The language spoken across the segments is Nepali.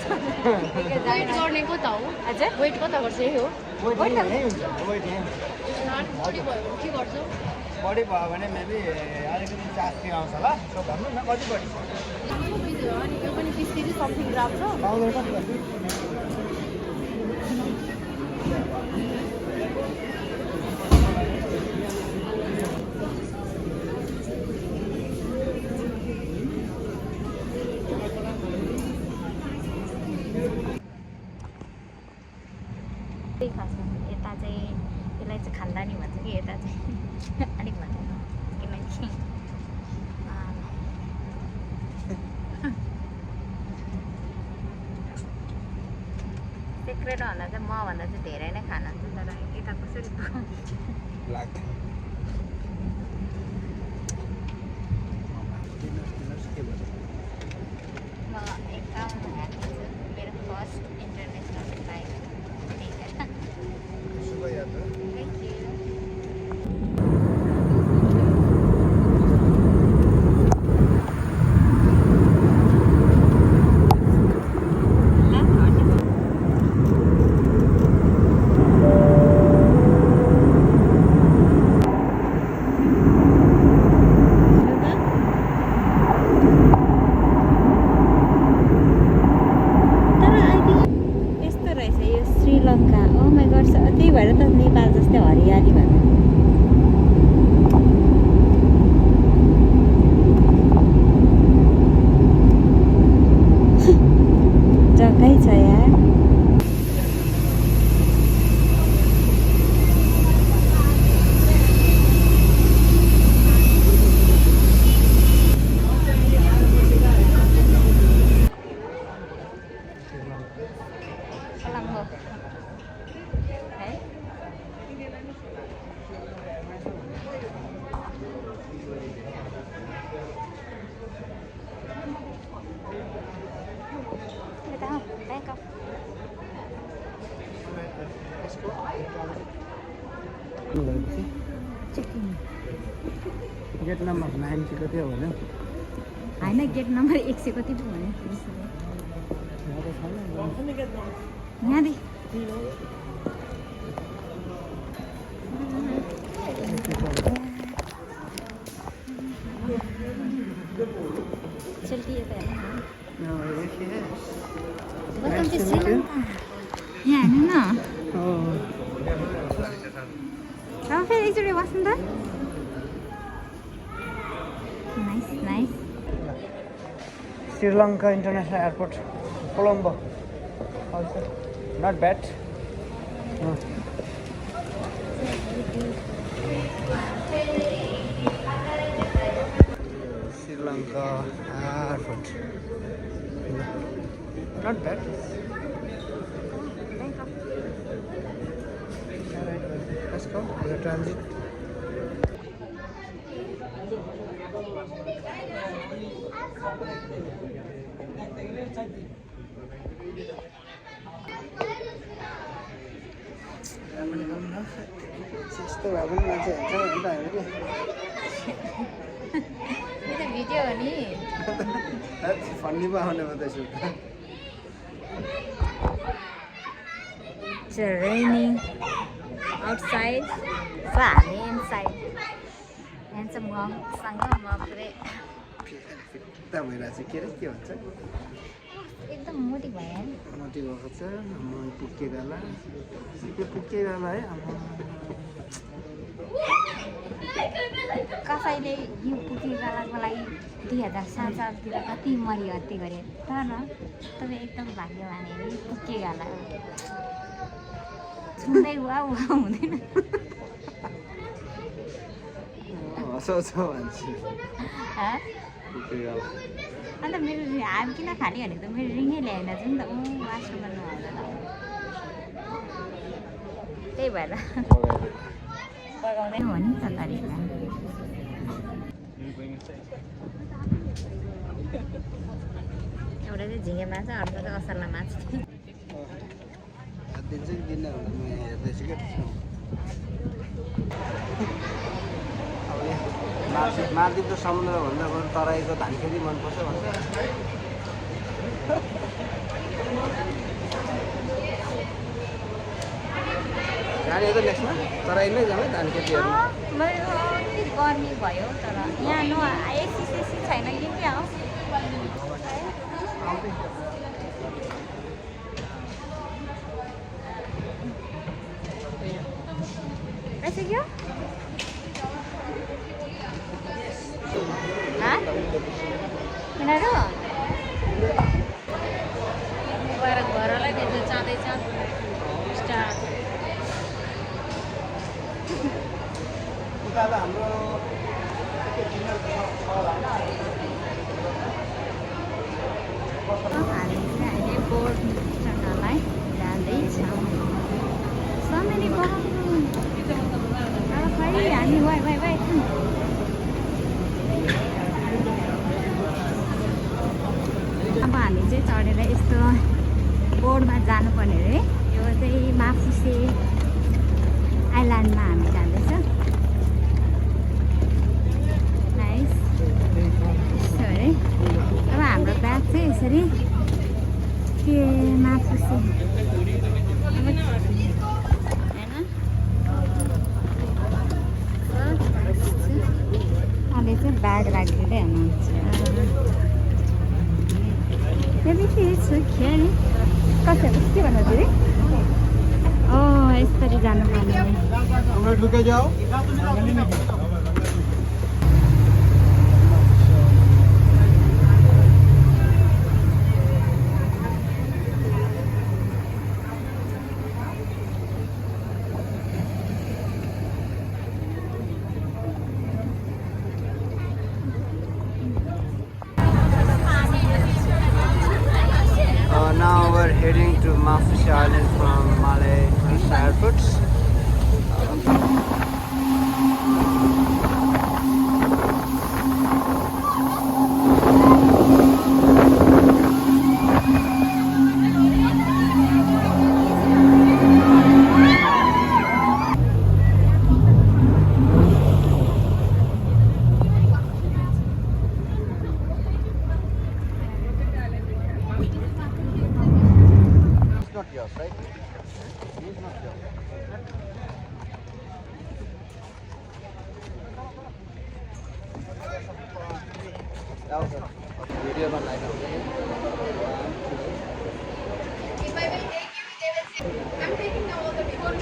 वेट गर्ने को त हो हजुर वेट कता गर्छ यही हो वेट यहीँ हुन्छ वेट यहीँ बढी भयो के गर्छौ बढी भयो भने मेबी अलिकति चास्ती आउँछ ल सो भन्नु न कति बढी छ अनि यो पनि 20 केजी समथिङ ग्राम छ पाउडर कति गर्छु त्यही खासमा यता चाहिँ यसलाई चाहिँ खानदानी भन्छ कि यता चाहिँ अलिक भन्दैन किनकि सेक्रेट भन्दा चाहिँ मभन्दा चाहिँ धेरै नै खानुहुन्छ तर यता कसरी लाग्छ म 51 भएको छु मेरो first international flight Thank you. Sri Lanka oh my god त्यही भएर त नेपाल जस्तै हरियाली भएको जग्गै छ यार Colombo. Hey? Back up. Gate number 9 चाहिँ कति हो भने होइन गेट नम्बर 100 कति पो भने यहाँदेखि चल्ती यता वेलकम टु श्रीलङ्का यहाँ हेर्नु न अब फेरि एकचोटि बस्नु त nice nice Sri Lanka international airport Colombo also not bad Sri Lanka airport not bad let's go the transit त्यस्तो भए पनि मान्छे हेर्छ कि त हामीले यो त भिडियो हो नि फन्नी पो आउने मात्रै It's raining outside, so हामी inside. Handsome सँग म पुरै फिट्टा भइरहेको छ के रे के भन्छ एकदम मोटी भयो नि मोटी भएको छ म पुग्के गाला त्यो पुग्के गाला है कसैले यो पुग्के गालाको लागि 2007 सालतिर कति मरिहत्ते गरे तर तपाईँ एकदम भाग्यवान हेरी पुग्के गाला छुँदै वा हुँदैन हँसाउँछ मान्छे पुग्के गाला अन्त मेरो हामी किन खाली भनेको त मेरो रिङै ल्याएन छ नि त वासरुम गर्नु आउँदैन त्यही भएर बगाउँदैन हो नि त तरिका एउटा चाहिँ झिँगे माछा अर्को चाहिँ असला माछा दिन्छ कि दिन्न भनेर म हेर्दैछु क्या मालदिप त समुद्रभन्दा बरु तराईको धान खेती मनपर्छ भन्छ जाने त नेक्स्टमा तर यिनै जाने धान खेती हेर्नु मेरो अलिक गर्मी भयो तर यहाँ एक्सिस छैन कि क्या हो आइसक्यो उनीहरू गएर घरलाई दिन्छ जाँदैछ स्टार्ट उता त हाम्रो हामी चाहिँ अहिले बोर्ड चढ्नलाई जाँदैछौँ समेनी खै हामी वाइ अब हामी चाहिँ चढेर यस्तो बोर्डमा जानुपर्ने अरे यो चाहिँ माफुसे आइल्यान्डमा हामी जाँदैछ नाइस यस्तो अरे अब हाम्रो ब्याग चाहिँ यसरी के माफुसे होइन अहिले चाहिँ ब्याग राखिदिँदै हुनुहुन्छ त्यहाँदेखि छु खेल्ने कसैहरू के भन्नु धेरै यसरी जानुपर्ने ढुकै जाऊ Now we're heading to Mafusha Island from Malay International Airport. Right? He's not yours. Video बनाएगा I'm taking now all the before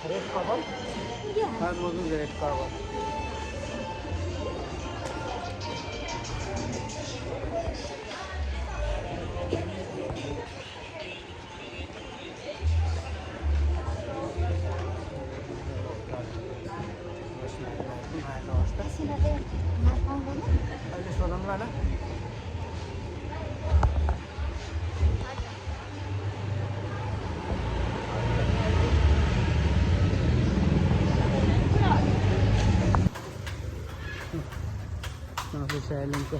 red cover? Yeah. I'm using the red cover. अहिले सोधौँला न Mafusha Island को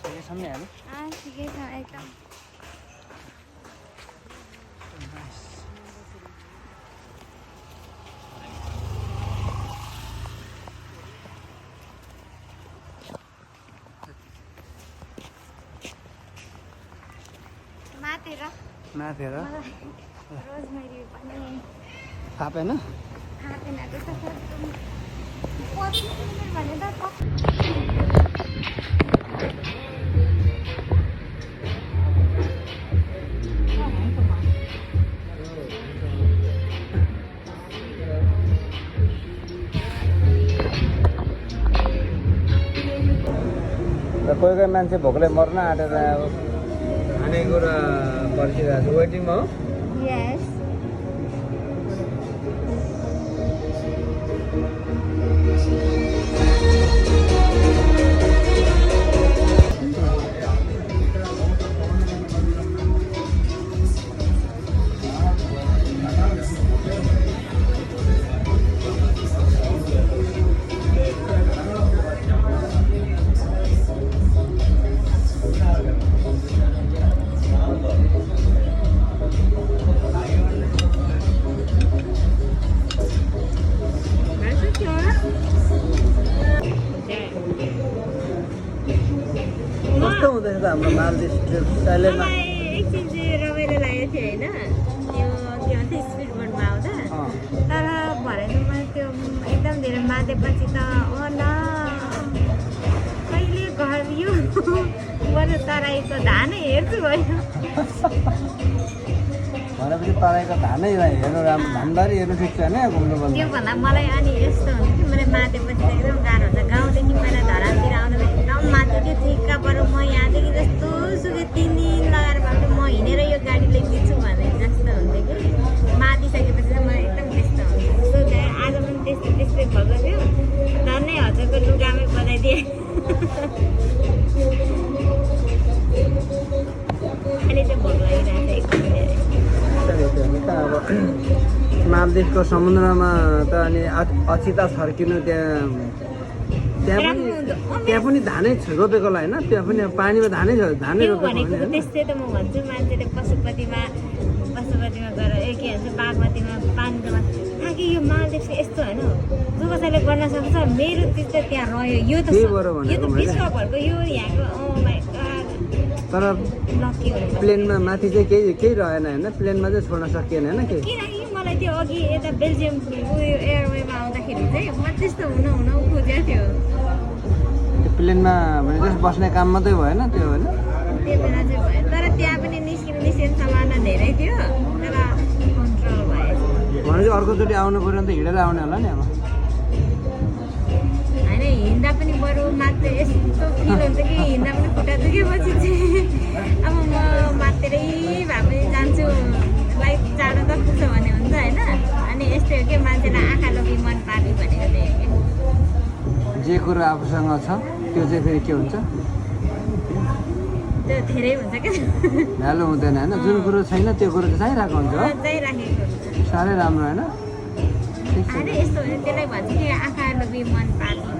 ठिकै छ नि हामी ठिकै छ एकदम माथेर रोजमेरी पनि थापेन थापेन त्यस्तो भने त कोही कोही मान्छे भोकले मर्न आँटेर खानेकुरा पर्खिरहेको छ वेटिङमा हो यस हुँदैछ त हाम्रो मालदिस ट्रिप साइलेन्टमा मलाई एकछिन चाहिँ रमाइलो लागेको थियो होइन यो के भन्छ स्पिड बोटमा आउँदा तर भरेमा त्यो एकदम धेरै माथेपछि त न कहिले घर यो बरु तराईको धानै हेर्छु भयो भनेपछि तराईको धानै हेर्नु राम्रो धानबारी हेर्नु ठिक छ होइन घुम्नु पर्ने त्यो भन्दा मलाई अनि यस्तो हुन्छ कि मलाई माथेपछि त एकदम गाह्रो हुन्छ गाउँदेखि पहिला धरानतिर आउँदा एकदम माथि त्यो ठिक्का पऱ्यो म यहाँदेखि जस्तो सुकै 3 दिन लगाएर भए पनि म हिँडेर यो गाडी ल्याइदिन्छु भने जस्तो हुन्थ्यो कि माथिसकेपछि चाहिँ मलाई एकदम त्यस्तो हुन्छ सो आज पनि त्यस्तै भएको थियो झन्नै हजुरको लुगामै बजाइदिएँ अहिले चाहिँ भोक लागिरहेको छ एकदम अब मालदिभ्सको समुद्रमा त अनि अचिता छर्किनु त्यहाँ पनि धानै रोपेको होला होइन त्यहाँ पनि पानीमा धानै रोपेको भनेको त्यस्तै त म भन्छु मान्छेले पशुपतिमा गएर के भन्छ बागमतीमा पानीमा ताकि यो मालदिभ्स यस्तो होइन जो कसैले गर्न सक्छ मेरो चिज त त्यहाँ रह्यो यो त विश्वभरको यो यहाँको तर प्लेनमा माथि चाहिँ केही रहेन होइन प्लेनमा चाहिँ छोड्न सकिएन होइन किनकि मलाई त्यो अघि यता बेल्जियम उयो एयरवेमा आउँदाखेरि चाहिँ म त्यस्तो हुन खोजेको थियो त्यो प्लेनमा भने जस्तो बस्ने काम मात्रै भएन त्यो होइन त्यो बेला चाहिँ भयो तर त्यहाँ पनि निस्किने सामान धेरै थियो तर कन्ट्रोल भयो भनेपछि अर्कोचोटि आउनु पऱ्यो भने त हिँडेर आउने होला नि अब होइन हिँड्दा पनि बरु मात्र यस्तो फिल हुन्छ कि हिँड्दा पनि खुट्टा दुखेपछि चाहिँ अब म मात्रै भए पनि जान्छु लाइफ चाँडो त पुग्छ भन्ने हुन्छ होइन अनि यस्तै हो कि मान्छेलाई आँखा लोभी मन पार्ने भनेको त्यही हो कि जे कुरो आफूसँग छ त्यो चाहिँ फेरि के हुन्छ त्यो धेरै हुन्छ क्या भ्यालु हुँदैन होइन जुन कुरो छैन त्यो कुरो चाहिँ चाहिरहेको हुन्छ हो चाहिराखेको हुन्छ साह्रै राम्रो होइन ठिक छ यस्तो हो त्यसलाई भन्छ कि आँखा लोभी मन पार्ने भन्छ